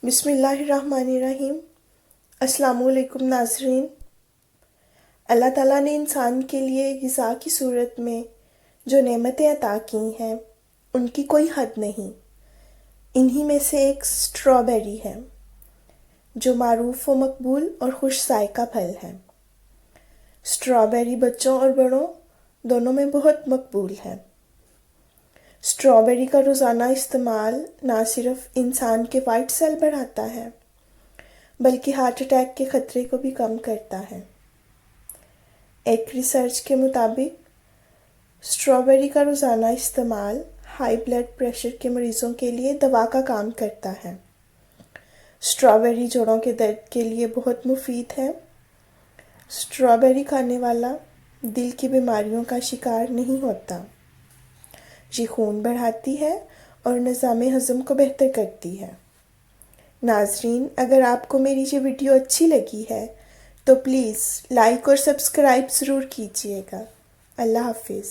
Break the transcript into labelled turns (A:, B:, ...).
A: بسم اللہ الرحمن الرحیم۔ السلام علیکم ناظرین۔ اللہ تعالیٰ نے انسان کے لیے غذا کی صورت میں جو نعمتیں عطا کی ہیں ان کی کوئی حد نہیں۔ انہی میں سے ایک اسٹرابیری ہے جو معروف و مقبول اور خوش ذائقہ پھل ہے۔ اسٹرابیری بچوں اور بڑوں دونوں میں بہت مقبول ہے۔ اسٹرابیری کا روزانہ استعمال نہ صرف انسان کے وائٹ سیل بڑھاتا ہے بلکہ ہارٹ اٹیک کے خطرے کو بھی کم کرتا ہے۔ ایک ریسرچ کے مطابق اسٹرابیری کا روزانہ استعمال ہائی بلڈ پریشر کے مریضوں کے لیے دوا کا کام کرتا ہے۔ اسٹرابیری جوڑوں کے درد کے لیے بہت مفید ہے۔ اسٹرابیری کھانے والا دل کی بیماریوں کا شکار نہیں ہوتا۔ یہ خون بڑھاتی ہے اور نظام ہضم کو بہتر کرتی ہے۔ ناظرین، اگر آپ کو میری یہ ویڈیو اچھی لگی ہے تو پلیز لائک اور سبسکرائب ضرور کیجیے گا۔ اللہ حافظ۔